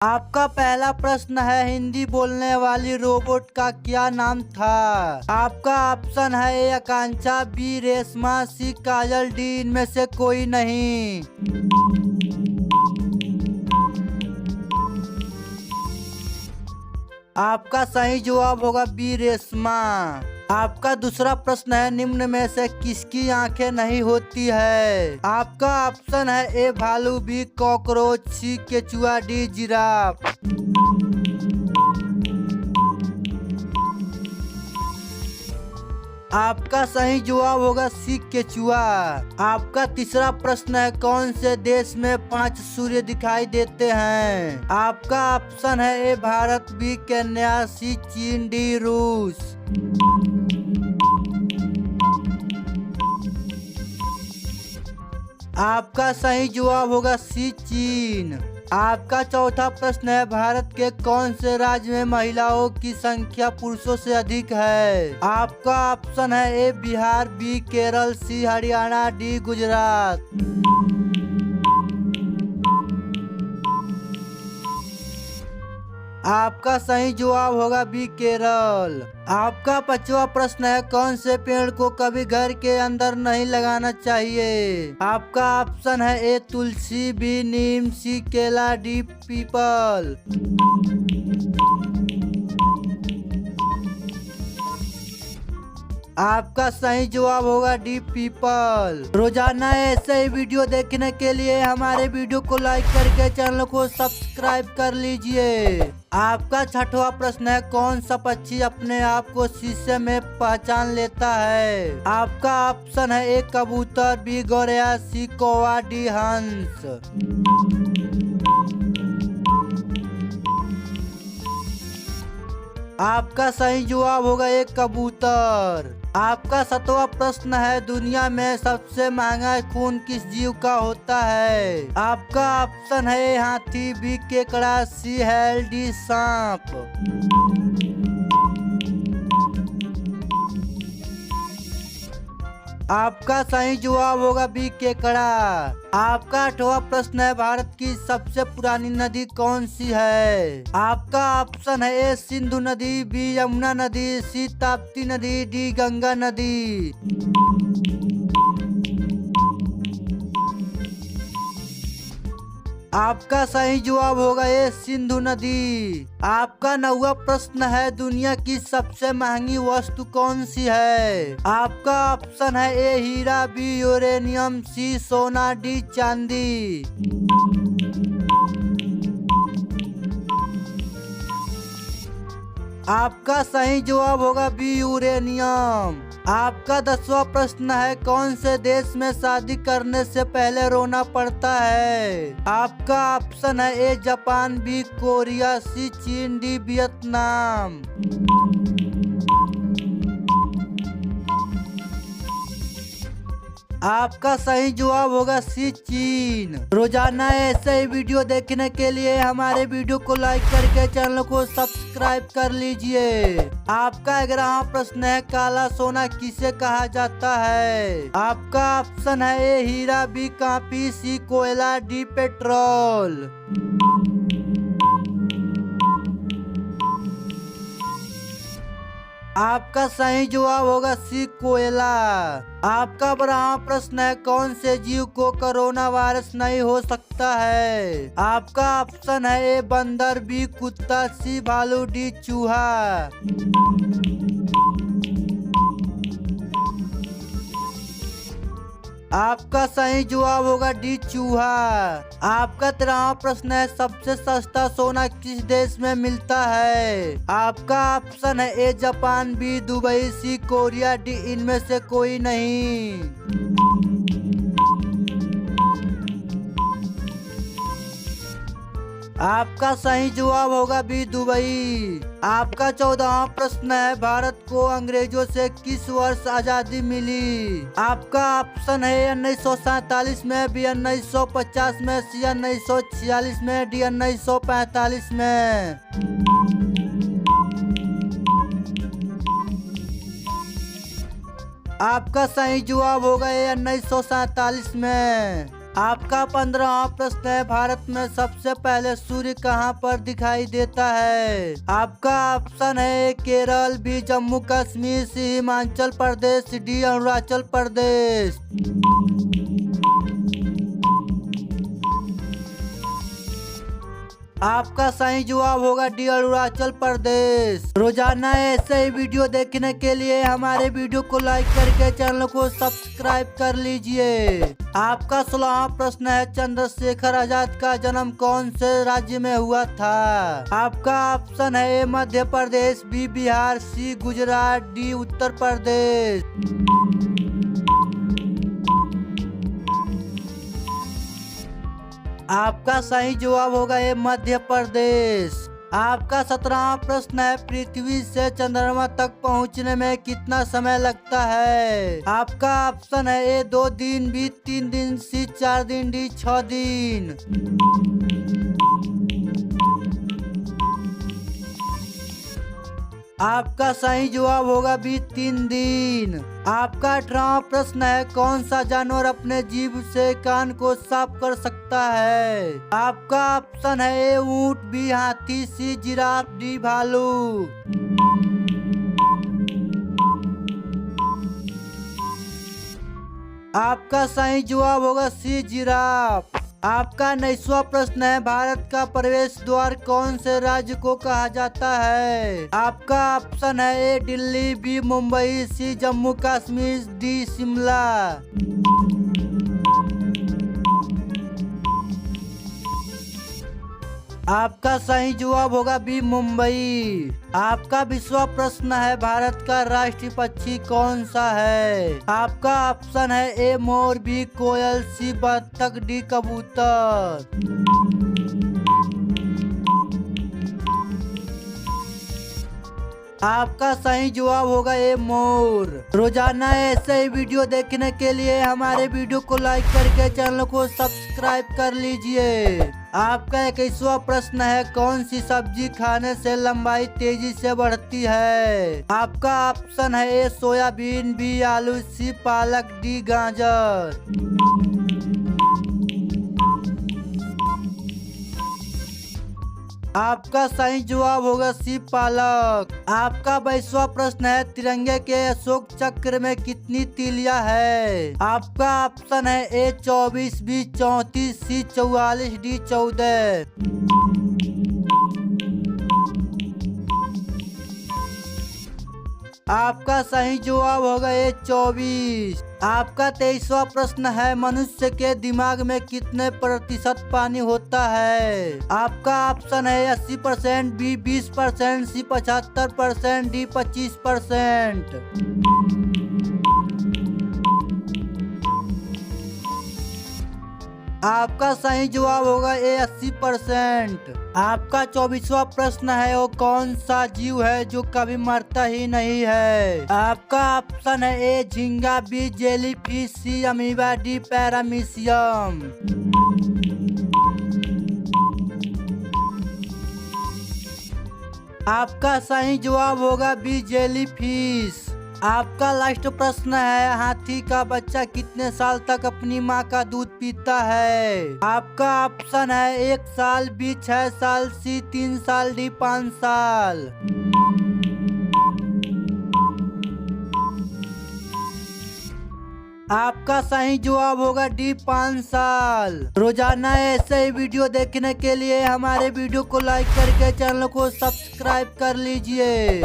आपका पहला प्रश्न है, हिंदी बोलने वाली रोबोट का क्या नाम था? आपका ऑप्शन है ए आकांक्षा, बी रेशमा, सी काजल, डी इनमें से कोई नहीं। आपका सही जवाब होगा बी रेशमा। आपका दूसरा प्रश्न है, निम्न में से किसकी आंखें नहीं होती है? आपका ऑप्शन है ए भालू, बी कॉकरोच, सी केचुआ, डी जिराफ। आपका सही जवाब होगा सी केचुआ। आपका तीसरा प्रश्न है, कौन से देश में 5 सूर्य दिखाई देते हैं? आपका ऑप्शन है ए भारत, बी केन्या, सी चीन, डी रूस। आपका सही जवाब होगा सी चीन। आपका चौथा प्रश्न है, भारत के कौन से राज्य में महिलाओं की संख्या पुरुषों से अधिक है? आपका ऑप्शन है ए बिहार, बी केरल, सी हरियाणा, डी गुजरात। आपका सही जवाब होगा बी केरल। आपका पांचवा प्रश्न है, कौन से पेड़ को कभी घर के अंदर नहीं लगाना चाहिए? आपका ऑप्शन है ए तुलसी, बी नीम, सी केला, डी पीपल। आपका सही जवाब होगा डी पीपल। रोजाना ऐसे ही वीडियो देखने के लिए हमारे वीडियो को लाइक करके चैनल को सब्सक्राइब कर लीजिए। आपका छठवां प्रश्न है, कौन सा पक्षी अपने आप को शीशे में पहचान लेता है? आपका ऑप्शन है ए कबूतर, बी गौरैया, सी कौवा, डी हंस। आपका सही जवाब होगा एक कबूतर। आपका 7वां प्रश्न है, दुनिया में सबसे महंगा खून किस जीव का होता है? आपका ऑप्शन है हाथी, बी केकड़ा, सी हैल, डी सांप। आपका सही जवाब होगा बी केकड़ा। आपका 8वां प्रश्न है, भारत की सबसे पुरानी नदी कौन सी है? आपका ऑप्शन है ए सिंधु नदी, बी यमुना नदी, सी ताप्ती नदी, डी गंगा नदी। आपका सही जवाब होगा ए सिंधु नदी। आपका 9वां प्रश्न है, दुनिया की सबसे महंगी वस्तु कौन सी है? आपका ऑप्शन है ए हीरा, बी यूरेनियम, सी सोना, डी चांदी। आपका सही जवाब होगा बी यूरेनियम। आपका 10वां प्रश्न है, कौन से देश में शादी करने से पहले रोना पड़ता है? आपका ऑप्शन है ए जापान, बी कोरिया, सी चीन, डी वियतनाम। आपका सही जवाब होगा सी चीन। रोजाना ऐसे ही वीडियो देखने के लिए हमारे वीडियो को लाइक करके चैनल को सब्सक्राइब कर लीजिए। आपका 11वां प्रश्न है, काला सोना किसे कहा जाता है? आपका ऑप्शन है ए हीरा, बी कांपी, सी कोयला, डी पेट्रोल। आपका सही जवाब होगा सी कोयला। आपका 12वां प्रश्न है, कौन से जीव को कोरोना वायरस नहीं हो सकता है? आपका ऑप्शन है ए बंदर, बी कुत्ता, सी भालू, डी चूहा। आपका सही जवाब होगा डी चूहा। आपका 13वां प्रश्न है, सबसे सस्ता सोना किस देश में मिलता है? आपका ऑप्शन है A Japan, B Dubai, C Korea, D इनमें से कोई नहीं। आपका सही जवाब होगा बी दुबई। आपका 14वां प्रश्न है, भारत को अंग्रेजों से किस वर्ष आजादी मिली? आपका ऑप्शन है 1947 में, बी 1950 में, सी 1946 में, डी 1945 में। आपका सही जवाब होगा 1947 में। आपका 15वां प्रश्न है, भारत में सबसे पहले सूर्य कहां पर दिखाई देता है? आपका ऑप्शन है केरल, बी जम्मू कश्मीर, सी हिमाचल प्रदेश, डी अरुणाचल प्रदेश। आपका सही जवाब होगा डी अरुणाचल प्रदेश। रोजाना ऐसे ही वीडियो देखने के लिए हमारे वीडियो को लाइक करके चैनल को सब्सक्राइब कर लीजिए। आपका 16वां प्रश्न है, चंद्रशेखर आजाद का जन्म कौन से राज्य में हुआ था? आपका ऑप्शन है ए मध्य प्रदेश, बी बिहार, सी गुजरात, डी उत्तर प्रदेश। आपका सही जवाब होगा ये मध्य प्रदेश। आपका 17वां प्रश्न है, पृथ्वी से चंद्रमा तक पहुंचने में कितना समय लगता है? आपका ऑप्शन है ए 2 दिन, बी 3 दिन, सी 4 दिन, डी 6 दिन। आपका सही जवाब होगा बी 3 दिन। आपका 18वां प्रश्न है, कौन सा जानवर अपने जीभ से कान को साफ कर सकता है? आपका ऑप्शन है ए ऊंट, बी हाथी, सी जिराफ, डी भालू। आपका सही जवाब होगा सी जिराफ। आपका 19वां प्रश्न है, भारत का प्रवेश द्वार कौन से राज्य को कहा जाता है? आपका ऑप्शन है ए दिल्ली, बी मुंबई, सी जम्मू कश्मीर, डी शिमला। आपका सही जवाब होगा बी मुंबई। आपका 20वां प्रश्न है, भारत का राष्ट्रीय पक्षी कौन सा है? आपका ऑप्शन है ए मोर, बी कोयल, सी बत्तख, डी कबूतर। आपका सही जवाब होगा ए मोर। रोजाना ऐसे ही वीडियो देखने के लिए हमारे वीडियो को लाइक करके चैनल को सब्सक्राइब कर लीजिए। आपका 21वां प्रश्न है, कौन सी सब्जी खाने से लंबाई तेजी से बढ़ती है? आपका ऑप्शन है ए सोयाबीन, बी आलू, सी पालक, डी गाजर। आपका सही जवाब होगा सी पालक। आपका 22वां प्रश्न है, तिरंगे के अशोक चक्र में कितनी तीलियां है? आपका ऑप्शन है ए 24, बी 34, सी 44, डी 14। आपका सही जवाब होगा ए 24। आपका 23वां प्रश्न है, मनुष्य के दिमाग में कितने प्रतिशत पानी होता है? आपका ऑप्शन है 80%, बी 20%, सी 75%, डी 25%। आपका सही जवाब होगा ए 80%। आपका 24वां प्रश्न है, वो कौन सा जीव है जो कभी मरता ही नहीं है? आपका ऑप्शन है ए झींगा, बी जेलीफिश, सी अमीबा, डी पैरामीशियम। आपका सही जवाब होगा बी जेलीफिश। आपका लास्ट प्रश्न है, हाथी का बच्चा कितने साल तक अपनी माँ का दूध पीता है? आपका ऑप्शन है 1 साल, बी 6 साल, सी 3 साल, डी 5 साल। आपका सही जवाब होगा डी 5 साल। रोजाना ऐसे ही वीडियो देखने के लिए हमारे वीडियो को लाइक करके चैनल को सब्सक्राइब कर लीजिए।